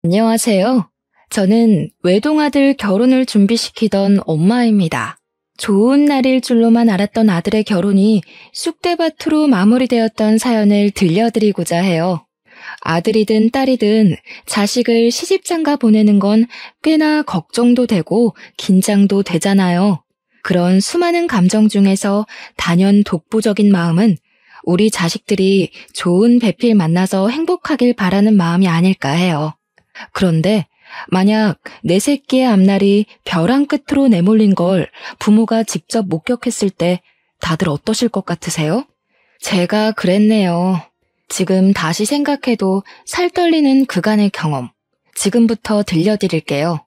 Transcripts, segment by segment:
안녕하세요. 저는 외동아들 결혼을 준비시키던 엄마입니다. 좋은 날일 줄로만 알았던 아들의 결혼이 쑥대밭으로 마무리되었던 사연을 들려드리고자 해요. 아들이든 딸이든 자식을 시집장가 보내는 건 꽤나 걱정도 되고 긴장도 되잖아요. 그런 수많은 감정 중에서 단연 독보적인 마음은 우리 자식들이 좋은 배필 만나서 행복하길 바라는 마음이 아닐까 해요. 그런데 만약 내 새끼의 앞날이 벼랑 끝으로 내몰린 걸 부모가 직접 목격했을 때 다들 어떠실 것 같으세요? 제가 그랬네요. 지금 다시 생각해도 살 떨리는 그간의 경험. 지금부터 들려드릴게요.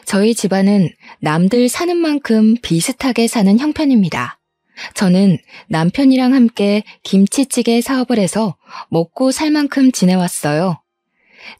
저희 집안은 남들 사는 만큼 비슷하게 사는 형편입니다. 저는 남편이랑 함께 김치찌개 사업을 해서 먹고 살 만큼 지내왔어요.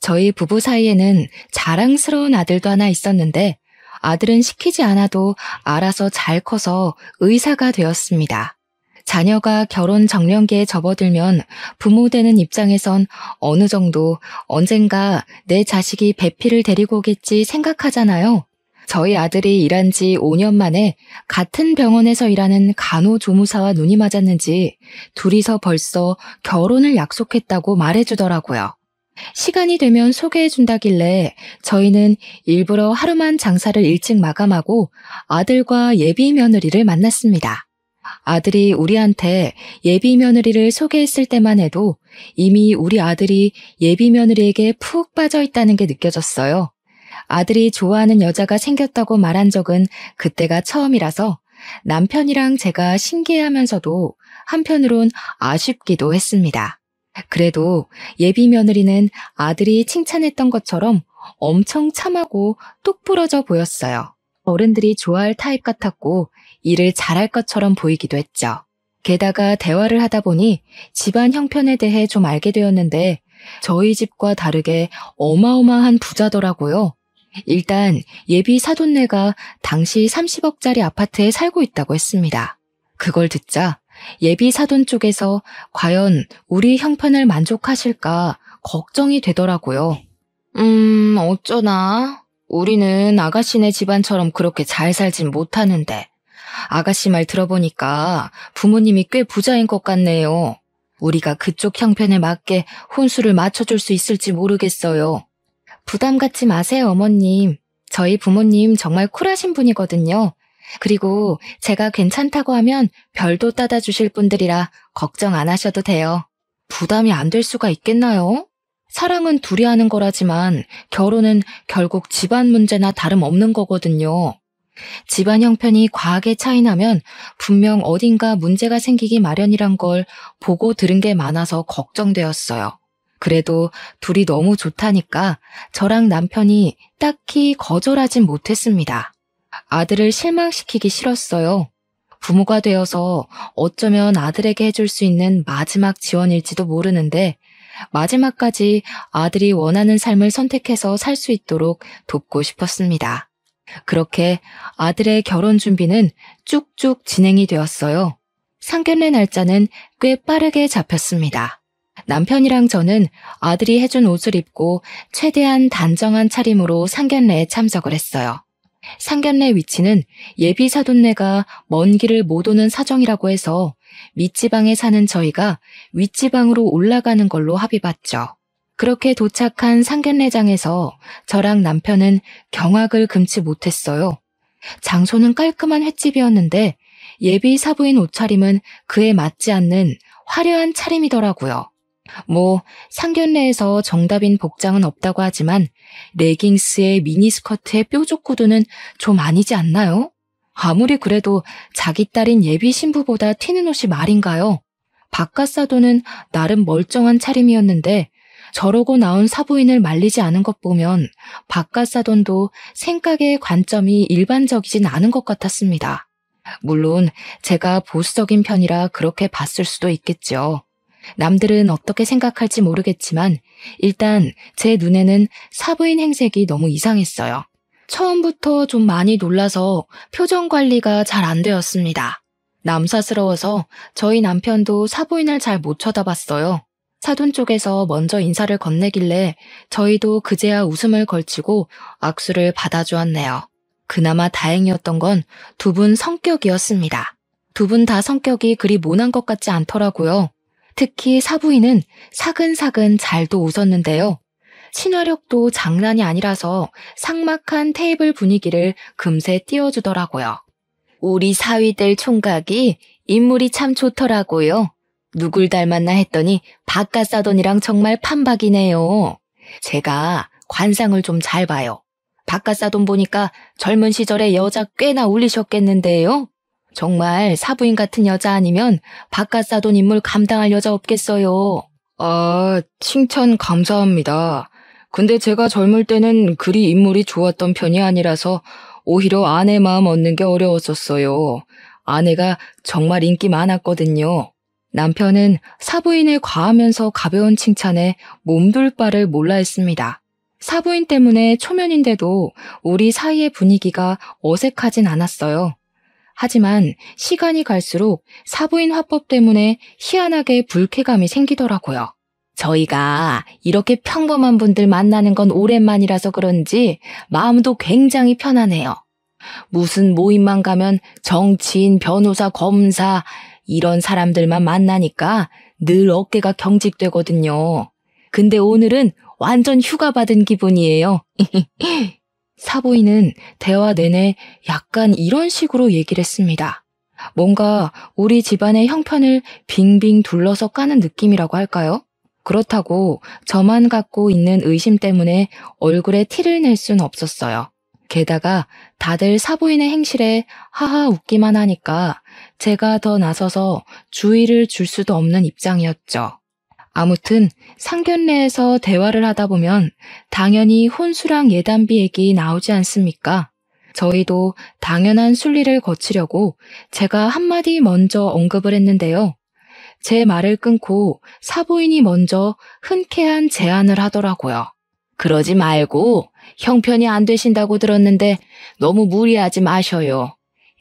저희 부부 사이에는 자랑스러운 아들도 하나 있었는데 아들은 시키지 않아도 알아서 잘 커서 의사가 되었습니다. 자녀가 결혼 정년기에 접어들면 부모 되는 입장에선 어느 정도 언젠가 내 자식이 배필을 데리고 오겠지 생각하잖아요. 저희 아들이 일한 지 5년 만에 같은 병원에서 일하는 간호조무사와 눈이 맞았는지 둘이서 벌써 결혼을 약속했다고 말해주더라고요. 시간이 되면 소개해준다길래 저희는 일부러 하루만 장사를 일찍 마감하고 아들과 예비 며느리를 만났습니다. 아들이 우리한테 예비 며느리를 소개했을 때만 해도 이미 우리 아들이 예비 며느리에게 푹 빠져 있다는 게 느껴졌어요. 아들이 좋아하는 여자가 생겼다고 말한 적은 그때가 처음이라서 남편이랑 제가 신기해하면서도 한편으론 아쉽기도 했습니다. 그래도 예비 며느리는 아들이 칭찬했던 것처럼 엄청 참하고 똑부러져 보였어요. 어른들이 좋아할 타입 같았고 일을 잘할 것처럼 보이기도 했죠. 게다가 대화를 하다 보니 집안 형편에 대해 좀 알게 되었는데 저희 집과 다르게 어마어마한 부자더라고요. 일단 예비 사돈네가 당시 30억짜리 아파트에 살고 있다고 했습니다. 그걸 듣자 예비 사돈 쪽에서 과연 우리 형편을 만족하실까 걱정이 되더라고요. 어쩌나? 우리는 아가씨네 집안처럼 그렇게 잘 살진 못하는데 아가씨 말 들어보니까 부모님이 꽤 부자인 것 같네요. 우리가 그쪽 형편에 맞게 혼수를 맞춰줄 수 있을지 모르겠어요. 부담 갖지 마세요, 어머님. 저희 부모님 정말 쿨하신 분이거든요. 그리고 제가 괜찮다고 하면 별도 따다 주실 분들이라 걱정 안 하셔도 돼요. 부담이 안 될 수가 있겠나요? 사랑은 둘이 하는 거라지만 결혼은 결국 집안 문제나 다름없는 거거든요. 집안 형편이 과하게 차이나면 분명 어딘가 문제가 생기기 마련이란 걸 보고 들은 게 많아서 걱정되었어요. 그래도 둘이 너무 좋다니까 저랑 남편이 딱히 거절하진 못했습니다. 아들을 실망시키기 싫었어요. 부모가 되어서 어쩌면 아들에게 해줄 수 있는 마지막 지원일지도 모르는데 마지막까지 아들이 원하는 삶을 선택해서 살 수 있도록 돕고 싶었습니다. 그렇게 아들의 결혼 준비는 쭉쭉 진행이 되었어요. 상견례 날짜는 꽤 빠르게 잡혔습니다. 남편이랑 저는 아들이 해준 옷을 입고 최대한 단정한 차림으로 상견례에 참석을 했어요. 상견례 위치는 예비 사돈네가 먼 길을 못 오는 사정이라고 해서 밑지방에 사는 저희가 윗지방으로 올라가는 걸로 합의봤죠. 그렇게 도착한 상견례장에서 저랑 남편은 경악을 금치 못했어요. 장소는 깔끔한 횟집이었는데 예비 사부인 옷차림은 그에 맞지 않는 화려한 차림이더라고요. 상견례에서 정답인 복장은 없다고 하지만 레깅스에 미니스커트에 뾰족 구두는 좀 아니지 않나요? 아무리 그래도 자기 딸인 예비 신부보다 튀는 옷이 말인가요? 바깥사돈은 나름 멀쩡한 차림이었는데 저러고 나온 사부인을 말리지 않은 것 보면 바깥사돈도 생각의 관점이 일반적이진 않은 것 같았습니다. 물론 제가 보수적인 편이라 그렇게 봤을 수도 있겠죠. 남들은 어떻게 생각할지 모르겠지만 일단 제 눈에는 사부인 행색이 너무 이상했어요. 처음부터 좀 많이 놀라서 표정 관리가 잘 안 되었습니다. 남사스러워서 저희 남편도 사부인을 잘 못 쳐다봤어요. 사돈 쪽에서 먼저 인사를 건네길래 저희도 그제야 웃음을 걸치고 악수를 받아주었네요. 그나마 다행이었던 건 두 분 성격이었습니다. 두 분 다 성격이 그리 모난 것 같지 않더라고요. 특히 사부인은 사근사근 잘도 웃었는데요. 친화력도 장난이 아니라서 삭막한 테이블 분위기를 금세 띄워주더라고요. 우리 사위들 총각이 인물이 참 좋더라고요. 누굴 닮았나 했더니 박가사돈이랑 정말 판박이네요. 제가 관상을 좀 잘 봐요. 박가사돈 보니까 젊은 시절에 여자 꽤나 울리셨겠는데요. 정말 사부인 같은 여자 아니면 박가사돈 인물 감당할 여자 없겠어요. 아, 칭찬 감사합니다. 근데 제가 젊을 때는 그리 인물이 좋았던 편이 아니라서 오히려 아내 마음 얻는 게 어려웠었어요. 아내가 정말 인기 많았거든요. 남편은 사부인의 과하면서 가벼운 칭찬에 몸둘 바를 몰라 했습니다. 사부인 때문에 초면인데도 우리 사이의 분위기가 어색하진 않았어요. 하지만 시간이 갈수록 사부인 화법 때문에 희한하게 불쾌감이 생기더라고요. 저희가 이렇게 평범한 분들 만나는 건 오랜만이라서 그런지 마음도 굉장히 편하네요. 무슨 모임만 가면 정치인, 변호사, 검사 이런 사람들만 만나니까 늘 어깨가 경직되거든요. 근데 오늘은 완전 휴가 받은 기분이에요. 사부인은 대화 내내 약간 이런 식으로 얘기를 했습니다. 뭔가 우리 집안의 형편을 빙빙 둘러서 까는 느낌이라고 할까요? 그렇다고 저만 갖고 있는 의심 때문에 얼굴에 티를 낼 순 없었어요. 게다가 다들 사부인의 행실에 하하 웃기만 하니까 제가 더 나서서 주의를 줄 수도 없는 입장이었죠. 아무튼 상견례에서 대화를 하다 보면 당연히 혼수랑 예단비 얘기 나오지 않습니까? 저희도 당연한 순리를 거치려고 제가 한마디 먼저 언급을 했는데요. 제 말을 끊고 사부인이 먼저 흔쾌한 제안을 하더라고요. 그러지 말고 형편이 안 되신다고 들었는데 너무 무리하지 마셔요.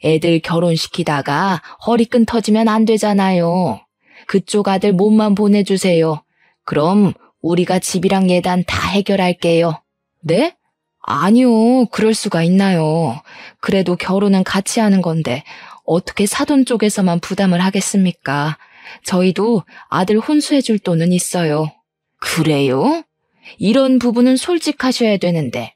애들 결혼시키다가 허리끈 터지면 안 되잖아요. 그쪽 아들 몸만 보내주세요. 그럼 우리가 집이랑 예단 다 해결할게요. 네? 아니요, 그럴 수가 있나요. 그래도 결혼은 같이 하는 건데 어떻게 사돈 쪽에서만 부담을 하겠습니까? 저희도 아들 혼수해줄 돈은 있어요. 그래요? 이런 부분은 솔직하셔야 되는데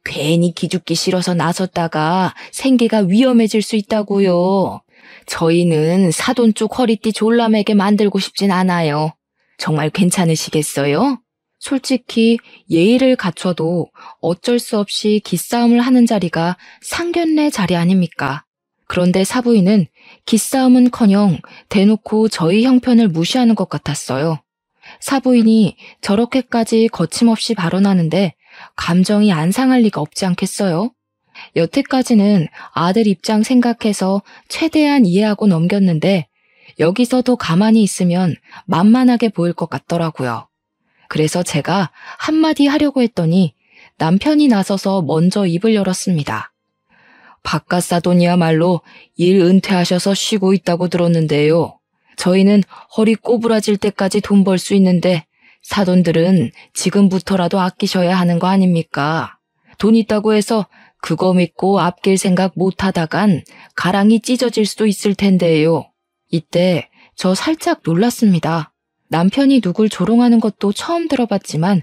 괜히 기죽기 싫어서 나섰다가 생계가 위험해질 수 있다고요. 저희는 사돈 쪽 허리띠 졸라매게 만들고 싶진 않아요. 정말 괜찮으시겠어요? 솔직히 예의를 갖춰도 어쩔 수 없이 기싸움을 하는 자리가 상견례 자리 아닙니까? 그런데 사부인은 기싸움은커녕 대놓고 저희 형편을 무시하는 것 같았어요. 사부인이 저렇게까지 거침없이 발언하는데 감정이 안 상할 리가 없지 않겠어요? 여태까지는 아들 입장 생각해서 최대한 이해하고 넘겼는데 여기서 더 가만히 있으면 만만하게 보일 것 같더라고요. 그래서 제가 한마디 하려고 했더니 남편이 나서서 먼저 입을 열었습니다. 박가사돈이야말로 일 은퇴하셔서 쉬고 있다고 들었는데요. 저희는 허리 꼬부라질 때까지 돈 벌 수 있는데 사돈들은 지금부터라도 아끼셔야 하는 거 아닙니까? 돈 있다고 해서 그거 믿고 아낄 생각 못 하다간 가랑이 찢어질 수도 있을 텐데요. 이때 저 살짝 놀랐습니다. 남편이 누굴 조롱하는 것도 처음 들어봤지만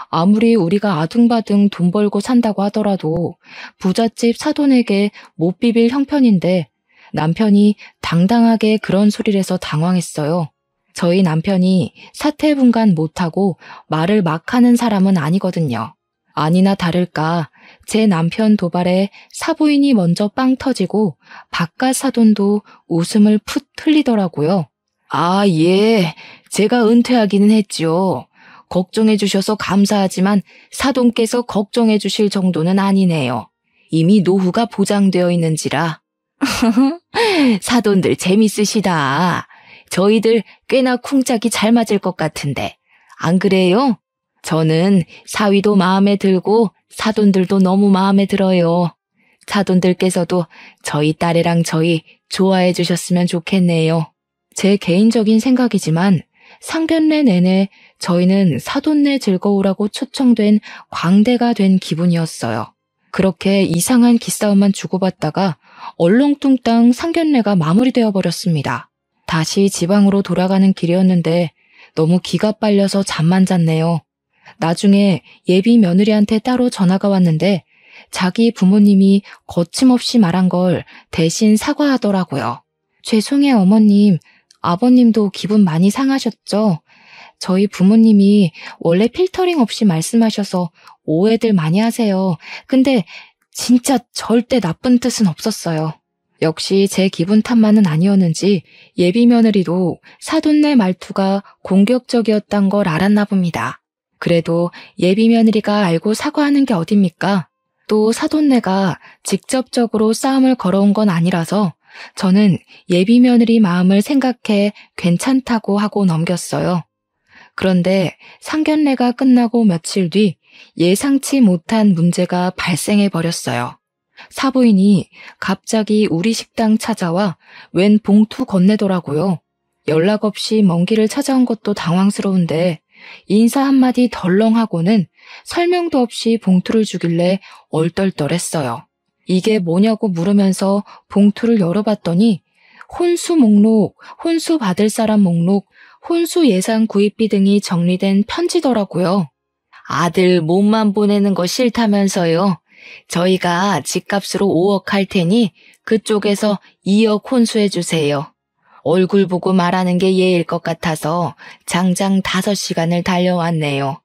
아무리 우리가 아등바등 돈 벌고 산다고 하더라도 부잣집 사돈에게 못 비빌 형편인데 남편이 당당하게 그런 소리를 해서 당황했어요. 저희 남편이 사태분간 못하고 말을 막 하는 사람은 아니거든요. 아니나 다를까 제 남편 도발에 사부인이 먼저 빵 터지고 바깥 사돈도 웃음을 풋 흘리더라고요. 아, 예. 제가 은퇴하기는 했죠. 걱정해 주셔서 감사하지만 사돈께서 걱정해 주실 정도는 아니네요. 이미 노후가 보장되어 있는지라. 사돈들 재밌으시다. 저희들 꽤나 쿵짝이 잘 맞을 것 같은데. 안 그래요? 저는 사위도 마음에 들고 사돈들도 너무 마음에 들어요. 사돈들께서도 저희 딸애랑 저희 좋아해 주셨으면 좋겠네요. 제 개인적인 생각이지만 상견례 내내 저희는 사돈네 즐거우라고 초청된 광대가 된 기분이었어요. 그렇게 이상한 기싸움만 주고받다가 얼렁뚱땅 상견례가 마무리되어 버렸습니다. 다시 지방으로 돌아가는 길이었는데 너무 기가 빨려서 잠만 잤네요. 나중에 예비 며느리한테 따로 전화가 왔는데 자기 부모님이 거침없이 말한 걸 대신 사과하더라고요. 죄송해요, 어머님. 아버님도 기분 많이 상하셨죠? 저희 부모님이 원래 필터링 없이 말씀하셔서 오해들 많이 하세요. 근데 진짜 절대 나쁜 뜻은 없었어요. 역시 제 기분 탓만은 아니었는지 예비 며느리도 사돈네 말투가 공격적이었단 걸 알았나 봅니다. 그래도 예비 며느리가 알고 사과하는 게 어딥니까? 또 사돈네가 직접적으로 싸움을 걸어온 건 아니라서 저는 예비 며느리 마음을 생각해 괜찮다고 하고 넘겼어요. 그런데 상견례가 끝나고 며칠 뒤 예상치 못한 문제가 발생해 버렸어요. 사부인이 갑자기 우리 식당 찾아와 웬 봉투 건네더라고요. 연락 없이 먼 길을 찾아온 것도 당황스러운데 인사 한마디 덜렁하고는 설명도 없이 봉투를 주길래 얼떨떨했어요. 이게 뭐냐고 물으면서 봉투를 열어봤더니 혼수 목록, 혼수 받을 사람 목록, 혼수 예산 구입비 등이 정리된 편지더라고요. 아들 몸만 보내는 거 싫다면서요. 저희가 집값으로 5억 할 테니 그쪽에서 2억 혼수해 주세요. 얼굴 보고 말하는 게 예일 것 같아서 장장 5시간을 달려왔네요.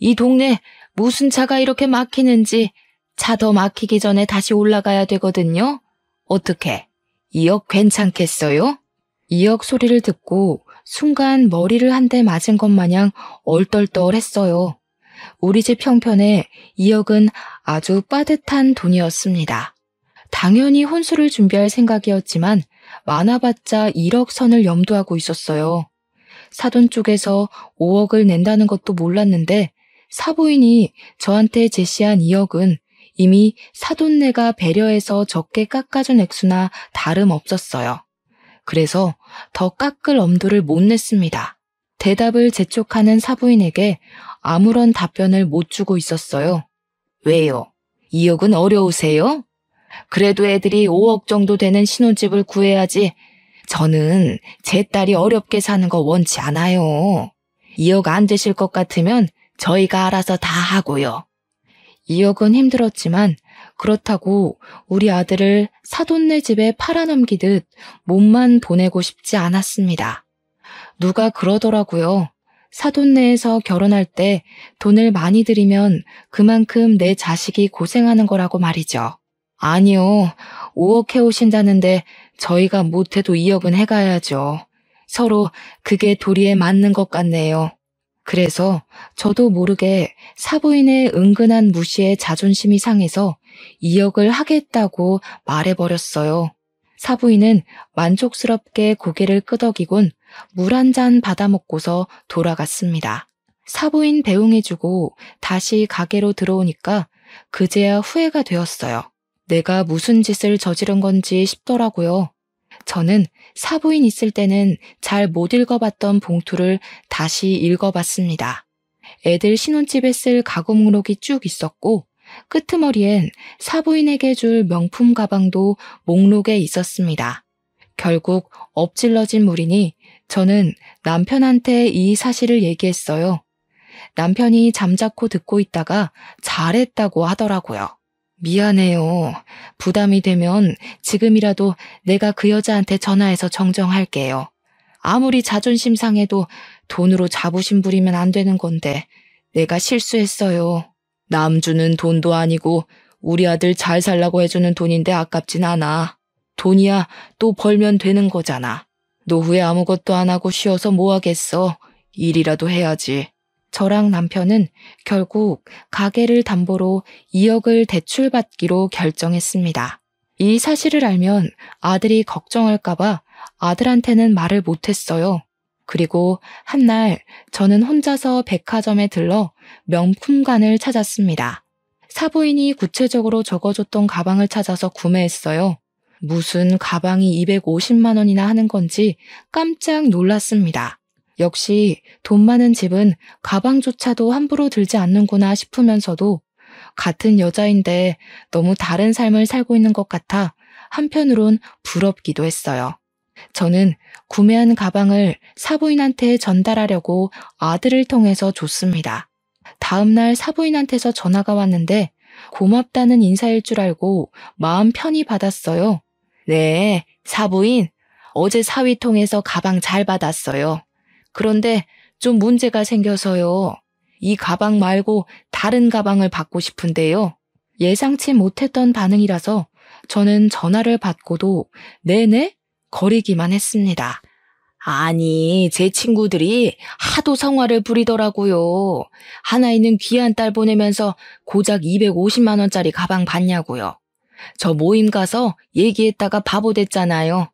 이 동네 무슨 차가 이렇게 막히는지 차 더 막히기 전에 다시 올라가야 되거든요. 어떻게? 2억 괜찮겠어요? 2억 소리를 듣고 순간 머리를 한 대 맞은 것 마냥 얼떨떨했어요. 우리 집 형편에 2억은 아주 빠듯한 돈이었습니다. 당연히 혼수를 준비할 생각이었지만 많아봤자 1억 선을 염두하고 있었어요. 사돈 쪽에서 5억을 낸다는 것도 몰랐는데 사부인이 저한테 제시한 2억은 이미 사돈네가 배려해서 적게 깎아준 액수나 다름없었어요. 그래서 더 깎을 엄두를 못 냈습니다. 대답을 재촉하는 사부인에게 아무런 답변을 못 주고 있었어요. 왜요? 2억은 어려우세요? 그래도 애들이 5억 정도 되는 신혼집을 구해야지. 저는 제 딸이 어렵게 사는 거 원치 않아요. 2억 안 되실 것 같으면 저희가 알아서 다 하고요. 2억은 힘들었지만 그렇다고 우리 아들을 사돈네 집에 팔아넘기듯 몸만 보내고 싶지 않았습니다. 누가 그러더라고요. 사돈네에서 결혼할 때 돈을 많이 들이면 그만큼 내 자식이 고생하는 거라고 말이죠. 아니요. 5억 해오신다는데 저희가 못해도 2억은 해가야죠. 서로 그게 도리에 맞는 것 같네요. 그래서 저도 모르게 사부인의 은근한 무시에 자존심이 상해서 2억을 하겠다고 말해버렸어요. 사부인은 만족스럽게 고개를 끄덕이곤 물 한 잔 받아먹고서 돌아갔습니다. 사부인 배웅해주고 다시 가게로 들어오니까 그제야 후회가 되었어요. 내가 무슨 짓을 저지른 건지 싶더라고요. 저는 사부인 있을 때는 잘 못 읽어봤던 봉투를 다시 읽어봤습니다. 애들 신혼집에 쓸 가구 목록이 쭉 있었고 끄트머리엔 사부인에게 줄 명품 가방도 목록에 있었습니다. 결국 엎질러진 물이니 저는 남편한테 이 사실을 얘기했어요. 남편이 잠자코 듣고 있다가 잘했다고 하더라고요. 미안해요. 부담이 되면 지금이라도 내가 그 여자한테 전화해서 정정할게요. 아무리 자존심 상해도 돈으로 자부심 부리면 안 되는 건데 내가 실수했어요. 남 주는 돈도 아니고 우리 아들 잘 살라고 해주는 돈인데 아깝진 않아. 돈이야 또 벌면 되는 거잖아. 노후에 아무것도 안 하고 쉬어서 뭐 하겠어. 일이라도 해야지. 저랑 남편은 결국 가게를 담보로 2억을 대출받기로 결정했습니다. 이 사실을 알면 아들이 걱정할까봐 아들한테는 말을 못했어요. 그리고 한날 저는 혼자서 백화점에 들러 명품관을 찾았습니다. 사부인이 구체적으로 적어줬던 가방을 찾아서 구매했어요. 무슨 가방이 250만 원이나 하는 건지 깜짝 놀랐습니다. 역시 돈 많은 집은 가방조차도 함부로 들지 않는구나 싶으면서도 같은 여자인데 너무 다른 삶을 살고 있는 것 같아 한편으론 부럽기도 했어요. 저는 구매한 가방을 사부인한테 전달하려고 아들을 통해서 줬습니다. 다음날 사부인한테서 전화가 왔는데 고맙다는 인사일 줄 알고 마음 편히 받았어요. 네, 사부인. 어제 사위 통해서 가방 잘 받았어요. 그런데 좀 문제가 생겨서요. 이 가방 말고 다른 가방을 받고 싶은데요. 예상치 못했던 반응이라서 저는 전화를 받고도 네네? 거리기만 했습니다. 아니, 제 친구들이 하도 성화를 부리더라고요. 하나이는 귀한 딸 보내면서 고작 250만 원짜리 가방 받냐고요. 저 모임 가서 얘기했다가 바보 됐잖아요.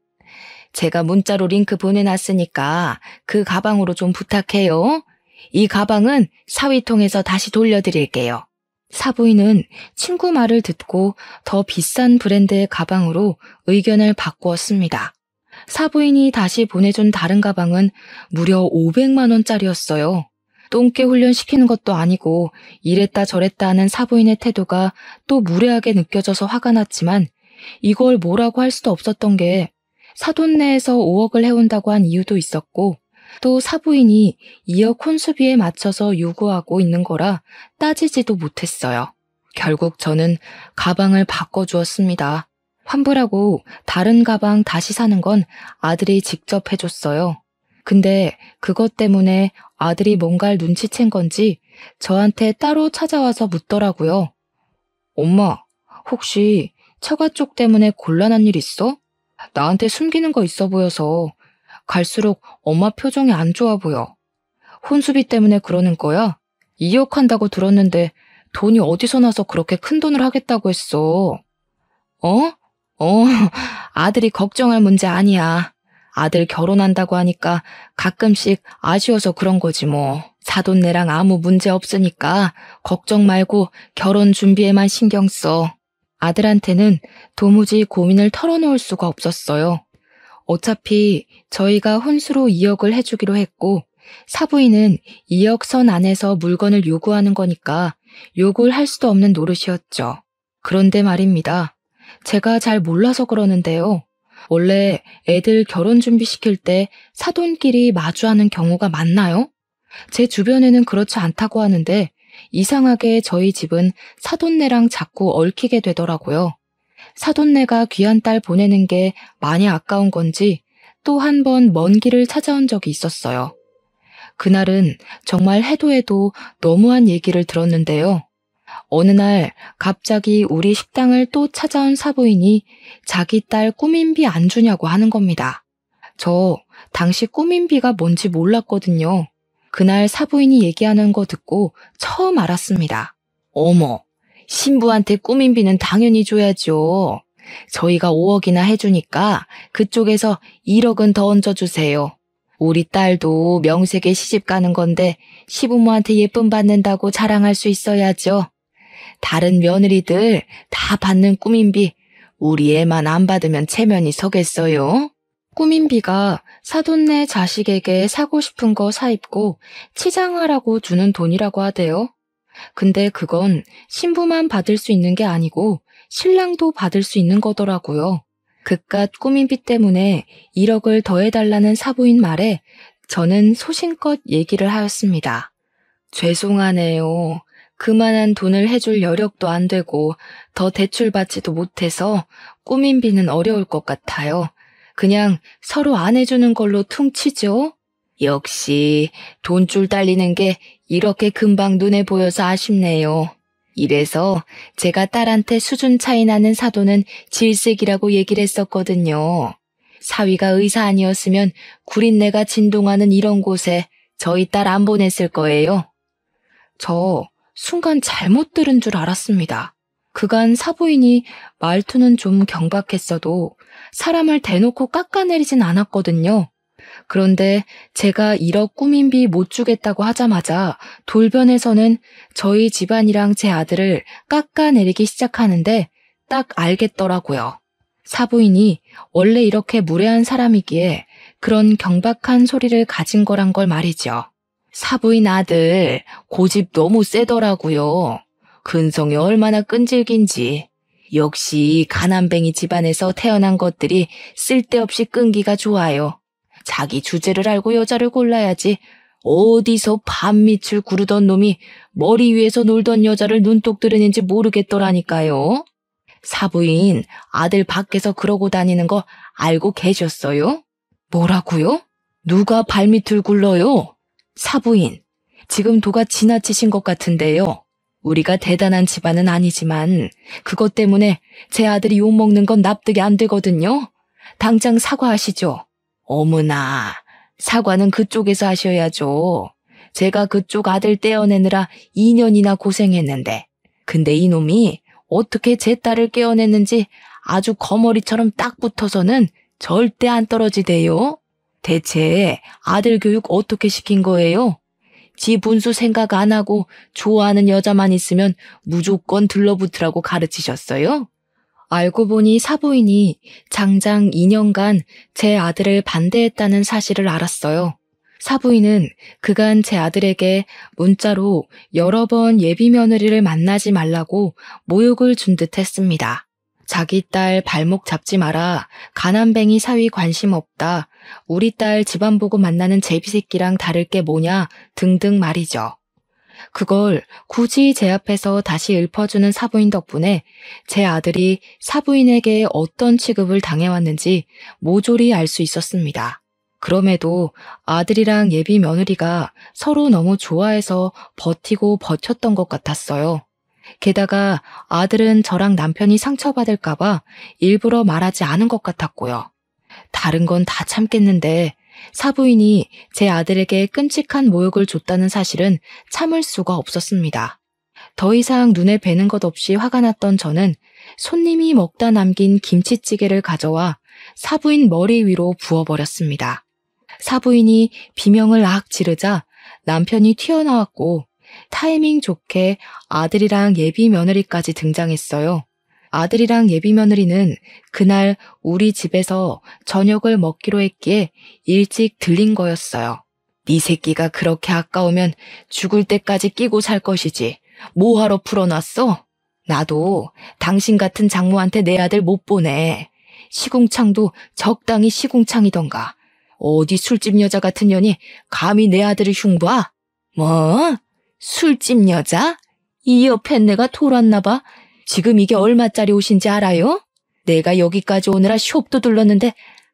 제가 문자로 링크 보내놨으니까 그 가방으로 좀 부탁해요. 이 가방은 사위 통해서 다시 돌려드릴게요. 사부인은 친구 말을 듣고 더 비싼 브랜드의 가방으로 의견을 바꾸었습니다. 사부인이 다시 보내준 다른 가방은 무려 500만 원짜리였어요. 똥개 훈련시키는 것도 아니고 이랬다 저랬다 하는 사부인의 태도가 또 무례하게 느껴져서 화가 났지만 이걸 뭐라고 할 수도 없었던 게 사돈네에서 5억을 해온다고 한 이유도 있었고 또 사부인이 2억 혼수비에 맞춰서 요구하고 있는 거라 따지지도 못했어요. 결국 저는 가방을 바꿔주었습니다. 환불하고 다른 가방 다시 사는 건 아들이 직접 해줬어요. 근데 그것 때문에 아들이 뭔가를 눈치챈 건지 저한테 따로 찾아와서 묻더라고요. 엄마, 혹시 처가 쪽 때문에 곤란한 일 있어? 나한테 숨기는 거 있어 보여서 갈수록 엄마 표정이 안 좋아 보여. 혼수비 때문에 그러는 거야? 2억 한다고 들었는데 돈이 어디서 나서 그렇게 큰 돈을 하겠다고 했어? 어? 아들이 걱정할 문제 아니야. 아들 결혼한다고 하니까 가끔씩 아쉬워서 그런 거지 뭐. 사돈네랑 아무 문제 없으니까 걱정 말고 결혼 준비에만 신경 써. 아들한테는 도무지 고민을 털어놓을 수가 없었어요. 어차피 저희가 혼수로 2억을 해주기로 했고 사부인은 2억 선 안에서 물건을 요구하는 거니까 욕을 할 수도 없는 노릇이었죠. 그런데 말입니다. 제가 잘 몰라서 그러는데요. 원래 애들 결혼 준비시킬 때 사돈끼리 마주하는 경우가 많나요? 제 주변에는 그렇지 않다고 하는데 이상하게 저희 집은 사돈네랑 자꾸 얽히게 되더라고요. 사돈네가 귀한 딸 보내는 게 많이 아까운 건지 또 한 번 먼 길을 찾아온 적이 있었어요. 그날은 정말 해도 해도 너무한 얘기를 들었는데요. 어느 날 갑자기 우리 식당을 또 찾아온 사부인이 자기 딸 꾸민비 안 주냐고 하는 겁니다. 저 당시 꾸민비가 뭔지 몰랐거든요. 그날 사부인이 얘기하는 거 듣고 처음 알았습니다. 어머, 신부한테 꾸민비는 당연히 줘야죠. 저희가 5억이나 해주니까 그쪽에서 1억은 더 얹어주세요. 우리 딸도 명색에 시집 가는 건데 시부모한테 예쁨 받는다고 자랑할 수 있어야죠. 다른 며느리들 다 받는 꾸민비 우리 애만 안 받으면 체면이 서겠어요? 꾸민비가 사돈네 자식에게 사고 싶은 거 사입고 치장하라고 주는 돈이라고 하대요. 근데 그건 신부만 받을 수 있는 게 아니고 신랑도 받을 수 있는 거더라고요. 그깟 꾸민비 때문에 1억을 더해달라는 사부인 말에 저는 소신껏 얘기를 하였습니다. 죄송하네요. 그만한 돈을 해줄 여력도 안 되고 더 대출받지도 못해서 꾸민비는 어려울 것 같아요. 그냥 서로 안 해주는 걸로 퉁치죠. 역시 돈줄 달리는 게 이렇게 금방 눈에 보여서 아쉽네요. 이래서 제가 딸한테 수준 차이 나는 사돈은 질색이라고 얘기를 했었거든요. 사위가 의사 아니었으면 구린내가 진동하는 이런 곳에 저희 딸 안 보냈을 거예요. 저 순간 잘못 들은 줄 알았습니다. 그간 사부인이 말투는 좀 경박했어도 사람을 대놓고 깎아내리진 않았거든요. 그런데 제가 1억 꾸민비 못 주겠다고 하자마자 돌변해서는 저희 집안이랑 제 아들을 깎아내리기 시작하는데 딱 알겠더라고요. 사부인이 원래 이렇게 무례한 사람이기에 그런 경박한 소리를 가진 거란 걸 말이죠. 사부인 아들, 고집 너무 세더라고요. 근성이 얼마나 끈질긴지. 역시 가난뱅이 집안에서 태어난 것들이 쓸데없이 끈기가 좋아요. 자기 주제를 알고 여자를 골라야지. 어디서 밤밑을 구르던 놈이 머리 위에서 놀던 여자를 눈독 들이는지 모르겠더라니까요. 사부인 아들 밖에서 그러고 다니는 거 알고 계셨어요? 뭐라고요? 누가 발밑을 굴러요? 사부인, 지금 도가 지나치신 것 같은데요. 우리가 대단한 집안은 아니지만 그것 때문에 제 아들이 욕먹는 건 납득이 안 되거든요. 당장 사과하시죠. 어머나, 사과는 그쪽에서 하셔야죠. 제가 그쪽 아들 떼어내느라 2년이나 고생했는데 근데 이놈이 어떻게 제 딸을 깨어냈는지 아주 거머리처럼 딱 붙어서는 절대 안 떨어지대요. 대체 아들 교육 어떻게 시킨 거예요? 지 분수 생각 안 하고 좋아하는 여자만 있으면 무조건 들러붙으라고 가르치셨어요? 알고 보니 사부인이 장장 2년간 제 아들을 반대했다는 사실을 알았어요. 사부인은 그간 제 아들에게 문자로 여러 번 예비 며느리를 만나지 말라고 모욕을 준 듯 했습니다. 자기 딸 발목 잡지 마라, 가난뱅이 사위 관심 없다, 우리 딸 집안 보고 만나는 제비새끼랑 다를 게 뭐냐 등등 말이죠. 그걸 굳이 제 앞에서 다시 읊어주는 사부인 덕분에 제 아들이 사부인에게 어떤 취급을 당해왔는지 모조리 알 수 있었습니다. 그럼에도 아들이랑 예비 며느리가 서로 너무 좋아해서 버티고 버텼던 것 같았어요. 게다가 아들은 저랑 남편이 상처받을까봐 일부러 말하지 않은 것 같았고요. 다른 건 다 참겠는데 사부인이 제 아들에게 끔찍한 모욕을 줬다는 사실은 참을 수가 없었습니다. 더 이상 눈에 뵈는 것 없이 화가 났던 저는 손님이 먹다 남긴 김치찌개를 가져와 사부인 머리 위로 부어버렸습니다. 사부인이 비명을 악 지르자 남편이 튀어나왔고 타이밍 좋게 아들이랑 예비 며느리까지 등장했어요. 아들이랑 예비 며느리는 그날 우리 집에서 저녁을 먹기로 했기에 일찍 들린 거였어요. 네 새끼가 그렇게 아까우면 죽을 때까지 끼고 살 것이지. 뭐하러 풀어놨어? 나도 당신 같은 장모한테 내 아들 못 보내. 시궁창도 적당히 시궁창이던가. 어디 술집 여자 같은 년이 감히 내 아들을 흉봐? 뭐? 술집 여자? 이 옆에 내가 돌았나 봐. 지금 이게 얼마짜리 옷인지 알아요? 내가 여기까지 오느라 숍도 둘렀는데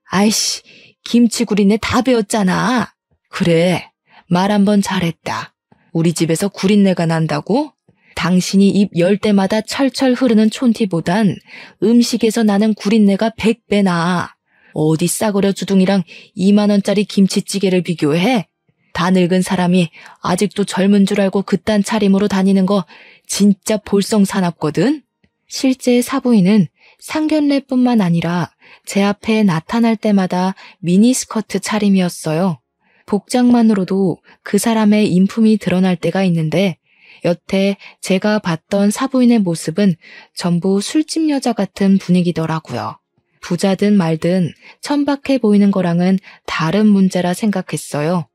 아이씨, 김치구리네 다 배웠잖아. 그래, 말 한번 잘했다. 우리 집에서 구린내가 난다고? 당신이 입 열 때마다 철철 흐르는 촌티보단 음식에서 나는 구린내가 100배 나. 어디 싸구려 주둥이랑 2만 원짜리 김치찌개를 비교해? 다 늙은 사람이 아직도 젊은 줄 알고 그딴 차림으로 다니는 거 진짜 볼썽사납거든? 실제 사부인은 상견례뿐만 아니라 제 앞에 나타날 때마다 미니스커트 차림이었어요. 복장만으로도 그 사람의 인품이 드러날 때가 있는데 여태 제가 봤던 사부인의 모습은 전부 술집 여자 같은 분위기더라고요. 부자든 말든 천박해 보이는 거랑은 다른 문제라 생각했어요.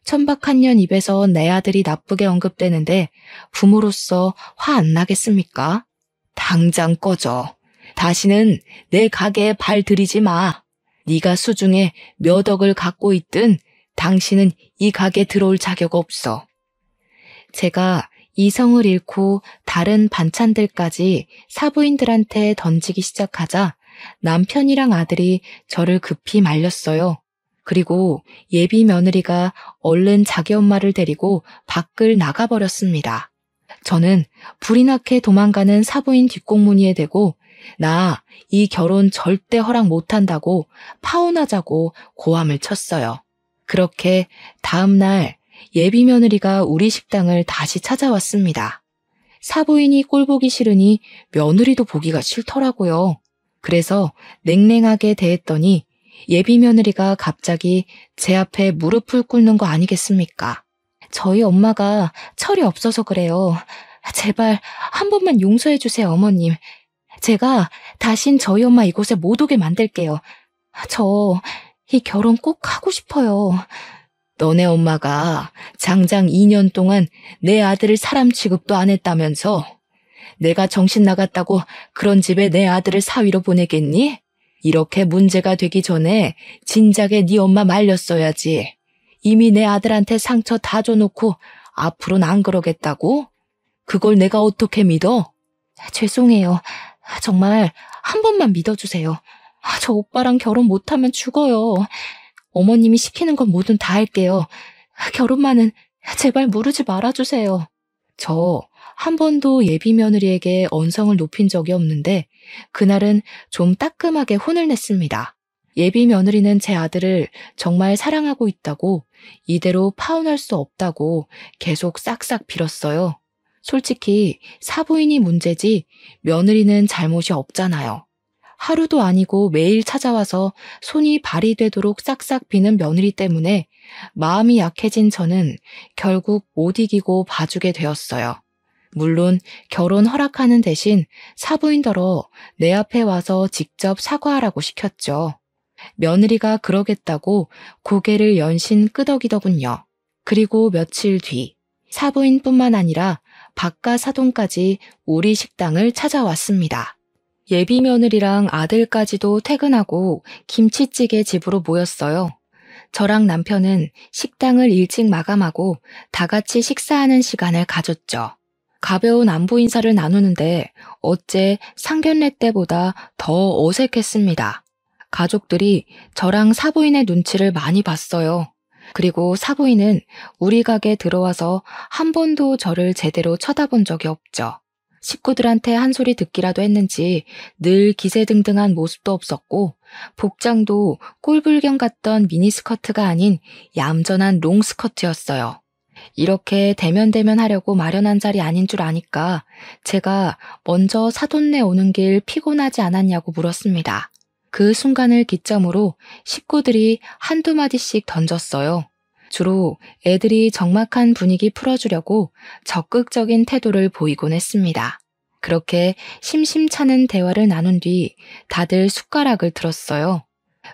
천박한 년 입에서 내 아들이 나쁘게 언급되는데 부모로서 화 안 나겠습니까? 당장 꺼져. 다시는 내 가게에 발 들이지 마. 네가 수중에 몇 억을 갖고 있든 당신은 이 가게에 들어올 자격 없어. 제가 이성을 잃고 다른 반찬들까지 사부인들한테 던지기 시작하자 남편이랑 아들이 저를 급히 말렸어요. 그리고 예비 며느리가 얼른 자기 엄마를 데리고 밖을 나가버렸습니다. 저는 불이 나게 도망가는 사부인 뒷공무니에 대고 나 이 결혼 절대 허락 못한다고 파혼하자고 고함을 쳤어요. 그렇게 다음 날 예비 며느리가 우리 식당을 다시 찾아왔습니다. 사부인이 꼴보기 싫으니 며느리도 보기가 싫더라고요. 그래서 냉랭하게 대했더니 예비 며느리가 갑자기 제 앞에 무릎을 꿇는 거 아니겠습니까? 저희 엄마가 철이 없어서 그래요. 제발 한 번만 용서해 주세요, 어머님. 제가 다신 저희 엄마 이곳에 못 오게 만들게요. 저 이 결혼 꼭 하고 싶어요. 너네 엄마가 장장 2년 동안 내 아들을 사람 취급도 안 했다면서 내가 정신 나갔다고 그런 집에 내 아들을 사위로 보내겠니? 이렇게 문제가 되기 전에 진작에 네 엄마 말렸어야지. 이미 내 아들한테 상처 다 줘놓고 앞으로는 안 그러겠다고? 그걸 내가 어떻게 믿어? 죄송해요. 정말 한 번만 믿어주세요. 저 오빠랑 결혼 못하면 죽어요. 어머님이 시키는 건 뭐든 다 할게요. 결혼만은 제발 무르지 말아주세요. 저 한 번도 예비 며느리에게 언성을 높인 적이 없는데 그날은 좀 따끔하게 혼을 냈습니다. 예비 며느리는 제 아들을 정말 사랑하고 있다고, 이대로 파혼할 수 없다고 계속 싹싹 빌었어요. 솔직히 사부인이 문제지 며느리는 잘못이 없잖아요. 하루도 아니고 매일 찾아와서 손이 발이 되도록 싹싹 비는 며느리 때문에 마음이 약해진 저는 결국 못 이기고 봐주게 되었어요. 물론 결혼 허락하는 대신 사부인더러 내 앞에 와서 직접 사과하라고 시켰죠. 며느리가 그러겠다고 고개를 연신 끄덕이더군요. 그리고 며칠 뒤 사부인뿐만 아니라 바깥 사돈까지 우리 식당을 찾아왔습니다. 예비 며느리랑 아들까지도 퇴근하고 김치찌개 집으로 모였어요. 저랑 남편은 식당을 일찍 마감하고 다 같이 식사하는 시간을 가졌죠. 가벼운 안부 인사를 나누는데 어째 상견례 때보다 더 어색했습니다. 가족들이 저랑 사부인의 눈치를 많이 봤어요. 그리고 사부인은 우리 가게 들어와서 한 번도 저를 제대로 쳐다본 적이 없죠. 식구들한테 한 소리 듣기라도 했는지 늘 기세등등한 모습도 없었고 복장도 꼴불견 같던 미니스커트가 아닌 얌전한 롱스커트였어요. 이렇게 대면대면 하려고 마련한 자리 아닌 줄 아니까 제가 먼저 사돈네 오는 길 피곤하지 않았냐고 물었습니다. 그 순간을 기점으로 식구들이 한두 마디씩 던졌어요. 주로 애들이 적막한 분위기 풀어주려고 적극적인 태도를 보이곤 했습니다. 그렇게 심심찮은 대화를 나눈 뒤 다들 숟가락을 들었어요.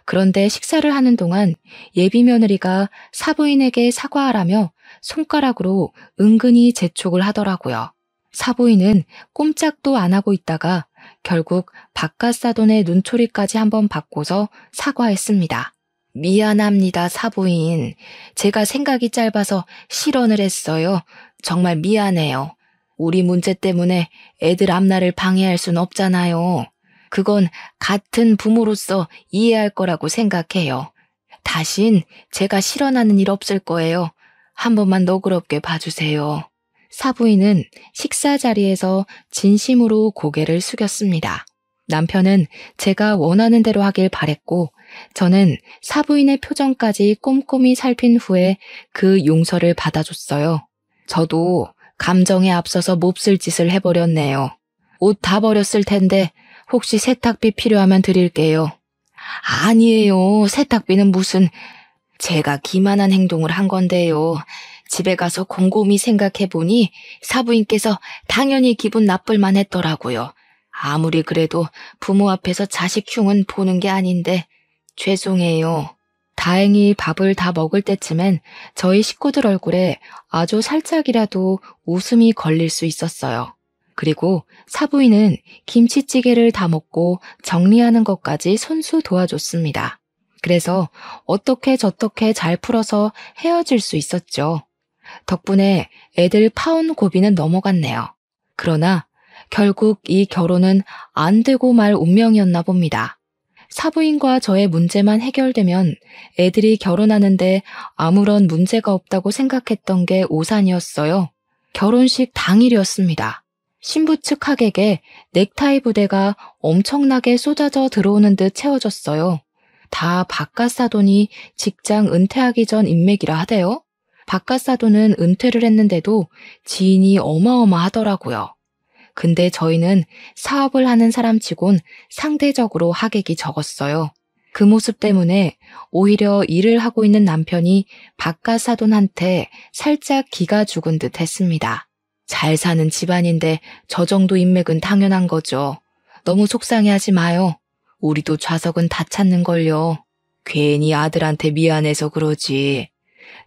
그런데 식사를 하는 동안 예비 며느리가 사부인에게 사과하라며 손가락으로 은근히 재촉을 하더라고요. 사부인은 꼼짝도 안 하고 있다가 결국 바깥 사돈의 눈초리까지 한번 받고서 사과했습니다. 미안합니다, 사부인. 제가 생각이 짧아서 실언을 했어요. 정말 미안해요. 우리 문제 때문에 애들 앞날을 방해할 순 없잖아요. 그건 같은 부모로서 이해할 거라고 생각해요. 다신 제가 실언하는 일 없을 거예요. 한 번만 너그럽게 봐주세요. 사부인은 식사 자리에서 진심으로 고개를 숙였습니다. 남편은 제가 원하는 대로 하길 바랬고 저는 사부인의 표정까지 꼼꼼히 살핀 후에 그 용서를 받아줬어요. 저도 감정에 앞서서 몹쓸 짓을 해버렸네요. 옷 다 버렸을 텐데 혹시 세탁비 필요하면 드릴게요. 아니에요. 세탁비는 무슨... 제가 기만한 행동을 한 건데요. 집에 가서 곰곰이 생각해보니 사부인께서 당연히 기분 나쁠 만했더라고요. 아무리 그래도 부모 앞에서 자식 흉은 보는 게 아닌데 죄송해요. 다행히 밥을 다 먹을 때쯤엔 저희 식구들 얼굴에 아주 살짝이라도 웃음이 걸릴 수 있었어요. 그리고 사부인은 김치찌개를 다 먹고 정리하는 것까지 손수 도와줬습니다. 그래서 어떻게 저떻게 잘 풀어서 헤어질 수 있었죠. 덕분에 애들 파혼 고비는 넘어갔네요. 그러나 결국 이 결혼은 안 되고 말 운명이었나 봅니다. 사부인과 저의 문제만 해결되면 애들이 결혼하는데 아무런 문제가 없다고 생각했던 게 오산이었어요. 결혼식 당일이었습니다. 신부 측 하객에 넥타이 부대가 엄청나게 쏟아져 들어오는 듯 채워졌어요. 다 바깥 사돈이 직장 은퇴하기 전 인맥이라 하대요. 바깥 사돈은 은퇴를 했는데도 지인이 어마어마하더라고요. 근데 저희는 사업을 하는 사람치곤 상대적으로 하객이 적었어요. 그 모습 때문에 오히려 일을 하고 있는 남편이 바깥 사돈한테 살짝 기가 죽은 듯 했습니다. 잘 사는 집안인데 저 정도 인맥은 당연한 거죠. 너무 속상해하지 마요. 우리도 좌석은 다 찾는걸요. 괜히 아들한테 미안해서 그러지.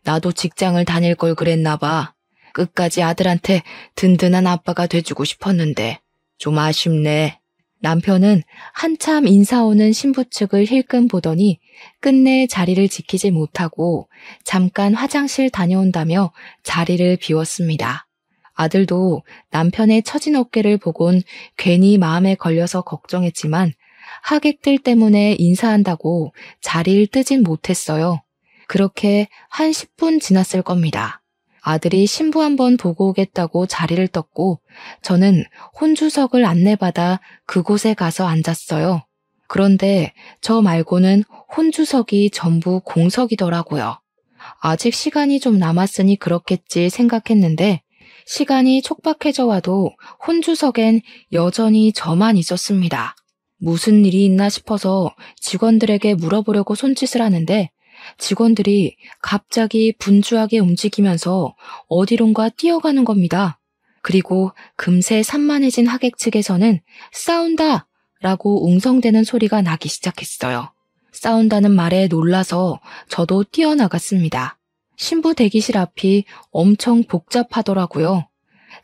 나도 직장을 다닐 걸 그랬나 봐. 끝까지 아들한테 든든한 아빠가 돼주고 싶었는데 좀 아쉽네. 남편은 한참 인사 오는 신부 측을 힐끔 보더니 끝내 자리를 지키지 못하고 잠깐 화장실 다녀온다며 자리를 비웠습니다. 아들도 남편의 처진 어깨를 보곤 괜히 마음에 걸려서 걱정했지만 하객들 때문에 인사한다고 자리를 뜨진 못했어요. 그렇게 한 10분 지났을 겁니다. 아들이 신부 한번 보고 오겠다고 자리를 떴고 저는 혼주석을 안내받아 그곳에 가서 앉았어요. 그런데 저 말고는 혼주석이 전부 공석이더라고요. 아직 시간이 좀 남았으니 그렇겠지 생각했는데 시간이 촉박해져 와도 혼주석엔 여전히 저만 있었습니다. 무슨 일이 있나 싶어서 직원들에게 물어보려고 손짓을 하는데 직원들이 갑자기 분주하게 움직이면서 어디론가 뛰어가는 겁니다. 그리고 금세 산만해진 하객 측에서는 싸운다! 라고 웅성대는 소리가 나기 시작했어요. 싸운다는 말에 놀라서 저도 뛰어나갔습니다. 신부 대기실 앞이 엄청 복잡하더라고요.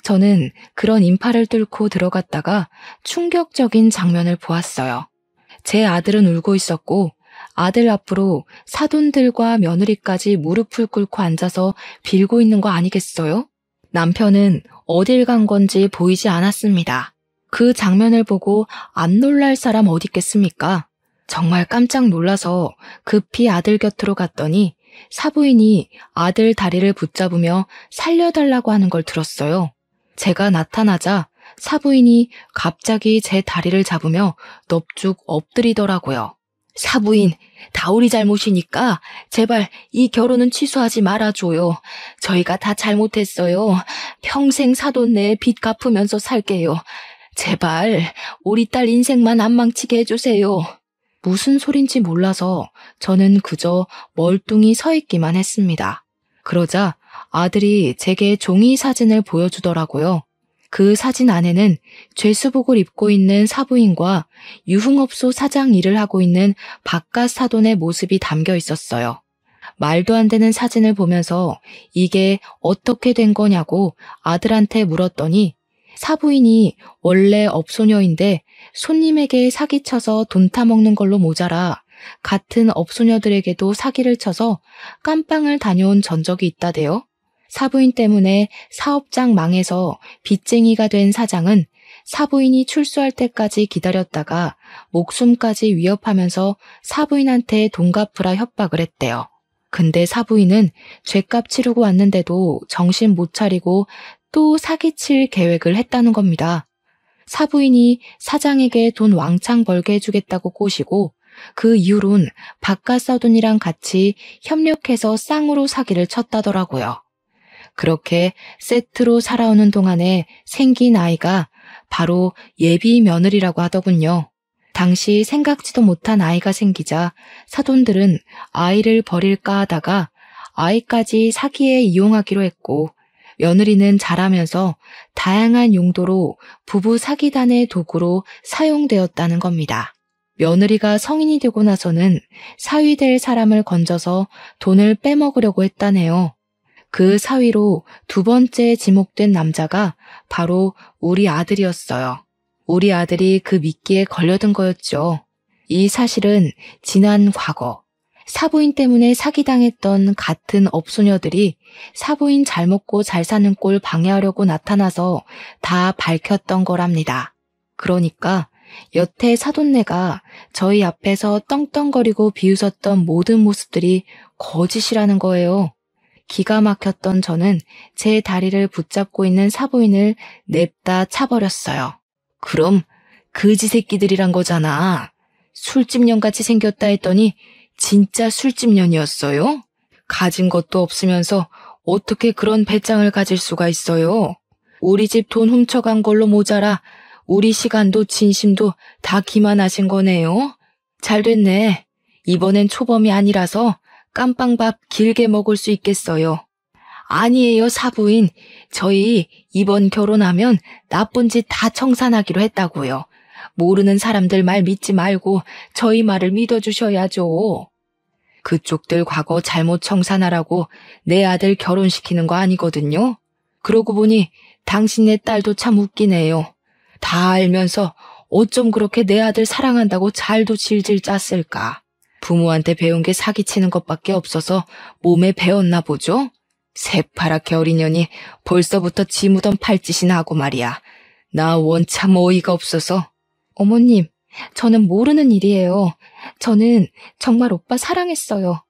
저는 그런 인파를 뚫고 들어갔다가 충격적인 장면을 보았어요. 제 아들은 울고 있었고 아들 앞으로 사돈들과 며느리까지 무릎을 꿇고 앉아서 빌고 있는 거 아니겠어요? 남편은 어딜 간 건지 보이지 않았습니다. 그 장면을 보고 안 놀랄 사람 어디 있겠습니까? 정말 깜짝 놀라서 급히 아들 곁으로 갔더니 사부인이 아들 다리를 붙잡으며 살려달라고 하는 걸 들었어요. 제가 나타나자 사부인이 갑자기 제 다리를 잡으며 넙죽 엎드리더라고요. 사부인, 다 우리 잘못이니까 제발 이 결혼은 취소하지 말아줘요. 저희가 다 잘못했어요. 평생 사돈 내 빚 갚으면서 살게요. 제발 우리 딸 인생만 안 망치게 해주세요. 무슨 소린지 몰라서 저는 그저 멀뚱히 서 있기만 했습니다. 그러자 아들이 제게 종이 사진을 보여주더라고요. 그 사진 안에는 죄수복을 입고 있는 사부인과 유흥업소 사장 일을 하고 있는 바깥 사돈의 모습이 담겨 있었어요. 말도 안 되는 사진을 보면서 이게 어떻게 된 거냐고 아들한테 물었더니 사부인이 원래 업소녀인데 손님에게 사기쳐서 돈 타먹는 걸로 모자라 같은 업소녀들에게도 사기를 쳐서 깜빵을 다녀온 전적이 있다대요. 사부인 때문에 사업장 망해서 빚쟁이가 된 사장은 사부인이 출소할 때까지 기다렸다가 목숨까지 위협하면서 사부인한테 돈 갚으라 협박을 했대요. 근데 사부인은 죗값 치르고 왔는데도 정신 못 차리고 또 사기칠 계획을 했다는 겁니다. 사부인이 사장에게 돈 왕창 벌게 해주겠다고 꼬시고 그 이후론 바깥 사돈이랑 같이 협력해서 쌍으로 사기를 쳤다더라고요. 그렇게 세트로 살아오는 동안에 생긴 아이가 바로 예비 며느리라고 하더군요. 당시 생각지도 못한 아이가 생기자 사돈들은 아이를 버릴까 하다가 아이까지 사기에 이용하기로 했고 며느리는 자라면서 다양한 용도로 부부 사기단의 도구로 사용되었다는 겁니다. 며느리가 성인이 되고 나서는 사위될 사람을 건져서 돈을 빼먹으려고 했다네요. 그 사위로 두 번째 지목된 남자가 바로 우리 아들이었어요. 우리 아들이 그 미끼에 걸려든 거였죠. 이 사실은 지난 과거, 사부인 때문에 사기당했던 같은 업소녀들이 사부인 잘 먹고 잘 사는 꼴 방해하려고 나타나서 다 밝혔던 거랍니다. 그러니까 여태 사돈네가 저희 앞에서 떵떵거리고 비웃었던 모든 모습들이 거짓이라는 거예요. 기가 막혔던 저는 제 다리를 붙잡고 있는 사부인을 냅다 차버렸어요. 그럼 그지 새끼들이란 거잖아. 술집년같이 생겼다 했더니 진짜 술집년이었어요? 가진 것도 없으면서 어떻게 그런 배짱을 가질 수가 있어요? 우리 집 돈 훔쳐간 걸로 모자라 우리 시간도 진심도 다 기만하신 거네요. 잘 됐네. 이번엔 초범이 아니라서 깜빵밥 길게 먹을 수 있겠어요. 아니에요, 사부인. 저희 이번 결혼하면 나쁜 짓 다 청산하기로 했다고요. 모르는 사람들 말 믿지 말고 저희 말을 믿어주셔야죠. 그쪽들 과거 잘못 청산하라고 내 아들 결혼시키는 거 아니거든요. 그러고 보니 당신네 딸도 참 웃기네요. 다 알면서 어쩜 그렇게 내 아들 사랑한다고 잘도 질질 짰을까. 부모한테 배운 게 사기치는 것밖에 없어서 몸에 배웠나 보죠? 새파랗게 어린 년이 벌써부터 지 무덤 팔짓이나 하고 말이야. 나 원참 어이가 없어서. 어머님, 저는 모르는 일이에요. 저는 정말 오빠 사랑했어요.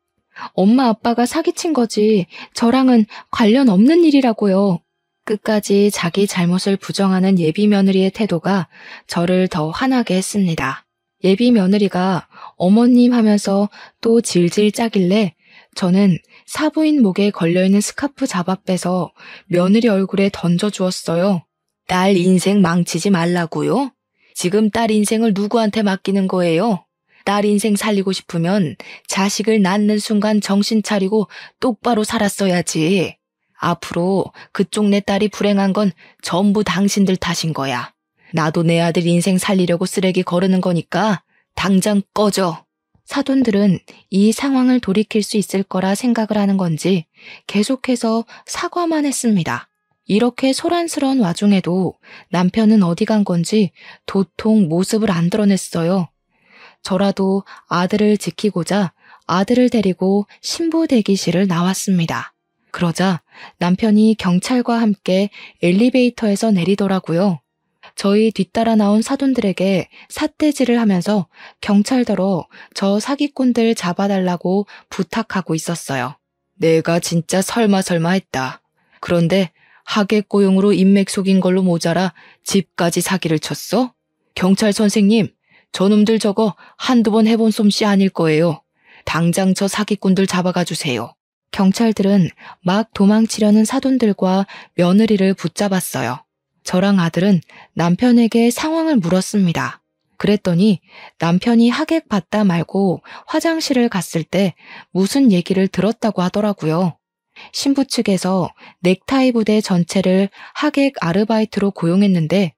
엄마 아빠가 사기친 거지 저랑은 관련 없는 일이라고요. 끝까지 자기 잘못을 부정하는 예비 며느리의 태도가 저를 더 화나게 했습니다. 예비 며느리가 어머님 하면서 또 질질 짜길래 저는 사부인 목에 걸려있는 스카프 잡아 빼서 며느리 얼굴에 던져주었어요. 딸 인생 망치지 말라고요? 지금 딸 인생을 누구한테 맡기는 거예요? 딸 인생 살리고 싶으면 자식을 낳는 순간 정신 차리고 똑바로 살았어야지. 앞으로 그쪽 내 딸이 불행한 건 전부 당신들 탓인 거야. 나도 내 아들 인생 살리려고 쓰레기 거르는 거니까 당장 꺼져. 사돈들은 이 상황을 돌이킬 수 있을 거라 생각을 하는 건지 계속해서 사과만 했습니다. 이렇게 소란스러운 와중에도 남편은 어디 간 건지 도통 모습을 안 드러냈어요. 저라도 아들을 지키고자 아들을 데리고 신부 대기실을 나왔습니다. 그러자 남편이 경찰과 함께 엘리베이터에서 내리더라고요. 저희 뒤따라 나온 사돈들에게 삿대질을 하면서 경찰더러 저 사기꾼들 잡아달라고 부탁하고 있었어요. 내가 진짜 설마 했다. 그런데 하객 고용으로 인맥 속인 걸로 모자라 집까지 사기를 쳤어? 경찰 선생님, 저놈들 저거 한두 번 해본 솜씨 아닐 거예요. 당장 저 사기꾼들 잡아가 주세요. 경찰들은 막 도망치려는 사돈들과 며느리를 붙잡았어요. 저랑 아들은 남편에게 상황을 물었습니다. 그랬더니 남편이 하객 받다 말고 화장실을 갔을 때 무슨 얘기를 들었다고 하더라고요. 신부 측에서 넥타이 부대 전체를 하객 아르바이트로 고용했는데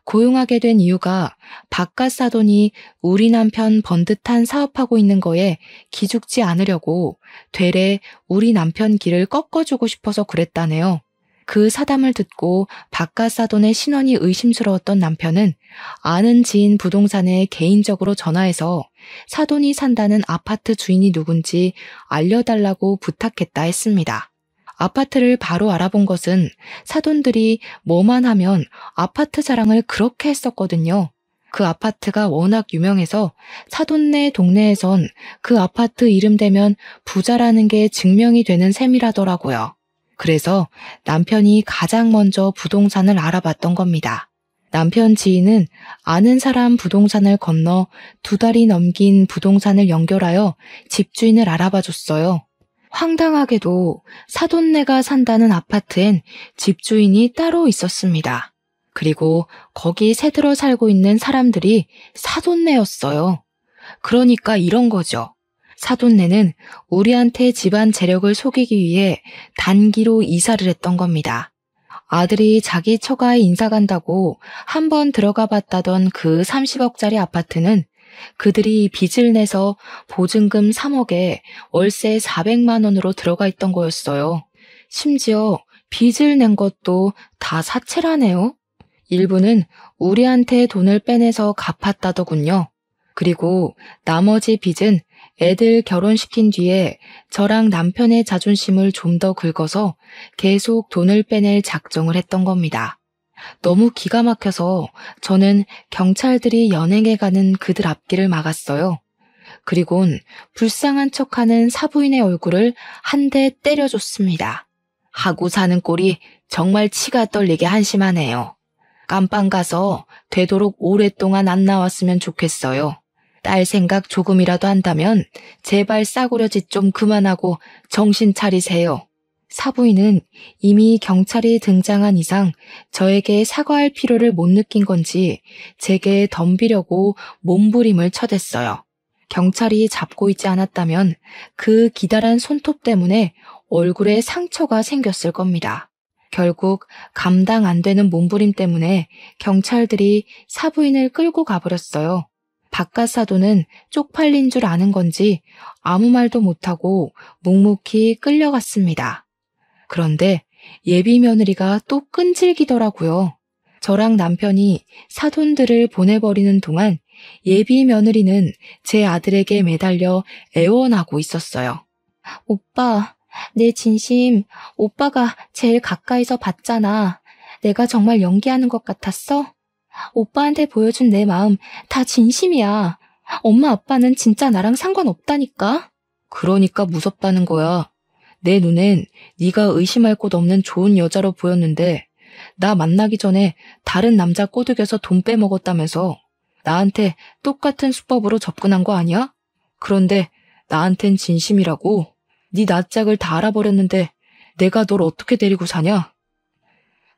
고용하게 된 이유가 바깥 사돈이 우리 남편 번듯한 사업하고 있는 거에 기죽지 않으려고 되레 우리 남편 길을 꺾어주고 싶어서 그랬다네요. 그 사담을 듣고 바깥 사돈의 신원이 의심스러웠던 남편은 아는 지인 부동산에 개인적으로 전화해서 사돈이 산다는 아파트 주인이 누군지 알려달라고 부탁했다 했습니다. 아파트를 바로 알아본 것은 사돈들이 뭐만 하면 아파트 자랑을 그렇게 했었거든요. 그 아파트가 워낙 유명해서 사돈네 동네에선 그 아파트 이름 대면 부자라는 게 증명이 되는 셈이라더라고요. 그래서 남편이 가장 먼저 부동산을 알아봤던 겁니다. 남편 지인은 아는 사람 부동산을 건너 2달이 넘긴 부동산을 연결하여 집주인을 알아봐줬어요. 황당하게도 사돈네가 산다는 아파트엔 집주인이 따로 있었습니다. 그리고 거기 새들어 살고 있는 사람들이 사돈네였어요. 그러니까 이런 거죠. 사돈네는 우리한테 집안 재력을 속이기 위해 단기로 이사를 했던 겁니다. 아들이 자기 처가에 인사 간다고 한번 들어가 봤다던 그 30억짜리 아파트는 그들이 빚을 내서 보증금 3억에 월세 400만 원으로 들어가 있던 거였어요. 심지어 빚을 낸 것도 다 사채라네요. 일부는 우리한테 돈을 빼내서 갚았다더군요. 그리고 나머지 빚은 애들 결혼시킨 뒤에 저랑 남편의 자존심을 좀 더 긁어서 계속 돈을 빼낼 작정을 했던 겁니다. 너무 기가 막혀서 저는 경찰들이 연행해 가는 그들 앞길을 막았어요. 그리곤 불쌍한 척하는 사부인의 얼굴을 한 대 때려줬습니다. 하고 사는 꼴이 정말 치가 떨리게 한심하네요. 깜빵 가서 되도록 오랫동안 안 나왔으면 좋겠어요. 딸 생각 조금이라도 한다면 제발 싸구려짓 좀 그만하고 정신 차리세요. 사부인은 이미 경찰이 등장한 이상 저에게 사과할 필요를 못 느낀 건지 제게 덤비려고 몸부림을 쳐댔어요. 경찰이 잡고 있지 않았다면 그 기다란 손톱 때문에 얼굴에 상처가 생겼을 겁니다. 결국 감당 안 되는 몸부림 때문에 경찰들이 사부인을 끌고 가버렸어요. 바깥 사돈은 쪽팔린 줄 아는 건지 아무 말도 못하고 묵묵히 끌려갔습니다. 그런데 예비 며느리가 또 끈질기더라고요. 저랑 남편이 사돈들을 보내버리는 동안 예비 며느리는 제 아들에게 매달려 애원하고 있었어요. 오빠, 내 진심 오빠가 제일 가까이서 봤잖아. 내가 정말 연기하는 것 같았어? 오빠한테 보여준 내 마음 다 진심이야. 엄마 아빠는 진짜 나랑 상관없다니까. 그러니까 무섭다는 거야. 내 눈엔 네가 의심할 곳 없는 좋은 여자로 보였는데 나 만나기 전에 다른 남자 꼬드겨서 돈 빼먹었다면서 나한테 똑같은 수법으로 접근한 거 아니야? 그런데 나한텐 진심이라고? 네 낯짝을 다 알아버렸는데 내가 널 어떻게 데리고 사냐?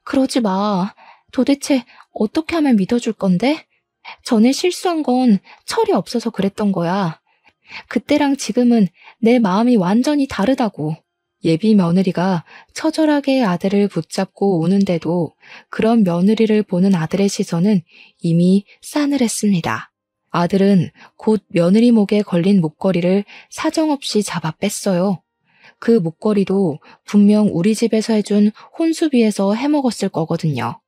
그러지 마. 도대체 어떻게 하면 믿어줄 건데? 전에 실수한 건 철이 없어서 그랬던 거야. 그때랑 지금은 내 마음이 완전히 다르다고. 예비 며느리가 처절하게 아들을 붙잡고 우는데도 그런 며느리를 보는 아들의 시선은 이미 싸늘했습니다. 아들은 곧 며느리 목에 걸린 목걸이를 사정없이 잡아 뺐어요. 그 목걸이도 분명 우리 집에서 해준 혼수비에서 해먹었을 거거든요.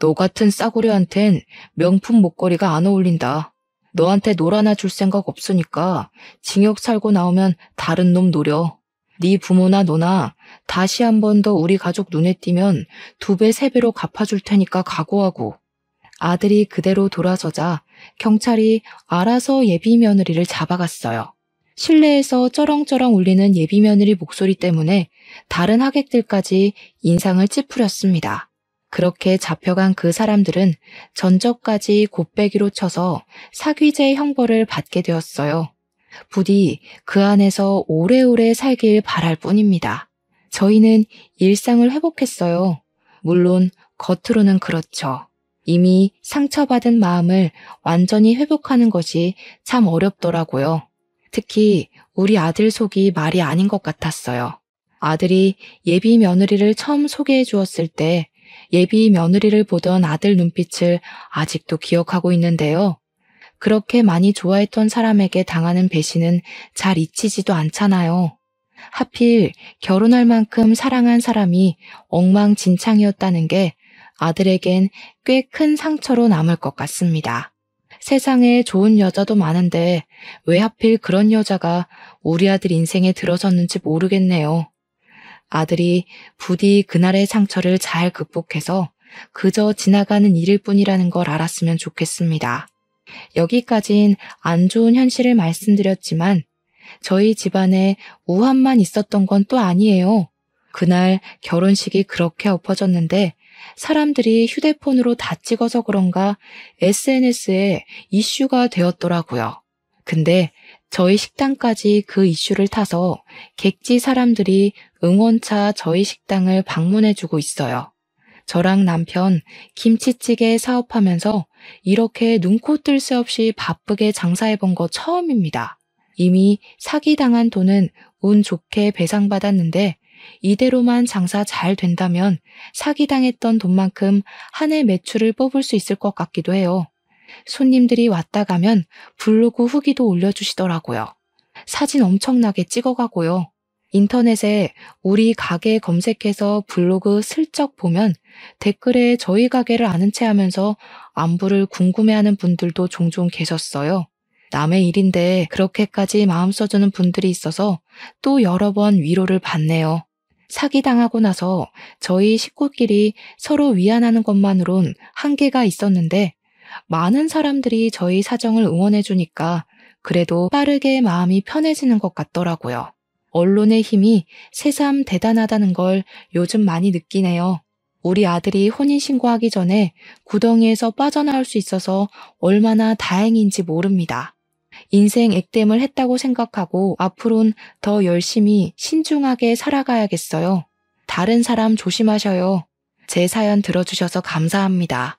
너 같은 싸구려한텐 명품 목걸이가 안 어울린다. 너한테 놀 하나 줄 생각 없으니까 징역 살고 나오면 다른 놈 노려. 네 부모나 너나 다시 한 번 더 우리 가족 눈에 띄면 2배, 3배로 갚아줄 테니까 각오하고. 아들이 그대로 돌아서자 경찰이 알아서 예비 며느리를 잡아갔어요. 실내에서 쩌렁쩌렁 울리는 예비 며느리 목소리 때문에 다른 하객들까지 인상을 찌푸렸습니다. 그렇게 잡혀간 그 사람들은 전적까지 곱빼기로 쳐서 사귀제 형벌을 받게 되었어요. 부디 그 안에서 오래오래 살길 바랄 뿐입니다. 저희는 일상을 회복했어요. 물론 겉으로는 그렇죠. 이미 상처받은 마음을 완전히 회복하는 것이 참 어렵더라고요. 특히 우리 아들 속이 말이 아닌 것 같았어요. 아들이 예비 며느리를 처음 소개해 주었을 때 예비 며느리를 보던 아들 눈빛을 아직도 기억하고 있는데요. 그렇게 많이 좋아했던 사람에게 당하는 배신은 잘 잊히지도 않잖아요. 하필 결혼할 만큼 사랑한 사람이 엉망진창이었다는 게 아들에겐 꽤 큰 상처로 남을 것 같습니다. 세상에 좋은 여자도 많은데 왜 하필 그런 여자가 우리 아들 인생에 들어섰는지 모르겠네요. 아들이 부디 그날의 상처를 잘 극복해서 그저 지나가는 일일 뿐이라는 걸 알았으면 좋겠습니다. 여기까진 안 좋은 현실을 말씀드렸지만 저희 집안에 우환만 있었던 건 또 아니에요. 그날 결혼식이 그렇게 엎어졌는데 사람들이 휴대폰으로 다 찍어서 그런가 SNS에 이슈가 되었더라고요. 근데 저희 식당까지 그 이슈를 타서 객지 사람들이 응원차 저희 식당을 방문해주고 있어요. 저랑 남편 김치찌개 사업하면서 이렇게 눈코 뜰 새 없이 바쁘게 장사해본 거 처음입니다. 이미 사기당한 돈은 운 좋게 배상받았는데 이대로만 장사 잘 된다면 사기당했던 돈만큼 한 해 매출을 뽑을 수 있을 것 같기도 해요. 손님들이 왔다 가면 블로그 후기도 올려주시더라고요. 사진 엄청나게 찍어가고요. 인터넷에 우리 가게 검색해서 블로그 슬쩍 보면 댓글에 저희 가게를 아는 체 하면서 안부를 궁금해하는 분들도 종종 계셨어요. 남의 일인데 그렇게까지 마음 써주는 분들이 있어서 또 여러 번 위로를 받네요. 사기당하고 나서 저희 식구끼리 서로 위안하는 것만으론 한계가 있었는데 많은 사람들이 저희 사정을 응원해주니까 그래도 빠르게 마음이 편해지는 것 같더라고요. 언론의 힘이 새삼 대단하다는 걸 요즘 많이 느끼네요. 우리 아들이 혼인신고하기 전에 구덩이에서 빠져나올 수 있어서 얼마나 다행인지 모릅니다. 인생 액땜을 했다고 생각하고 앞으론 더 열심히 신중하게 살아가야겠어요. 다른 사람 조심하셔요. 제 사연 들어주셔서 감사합니다.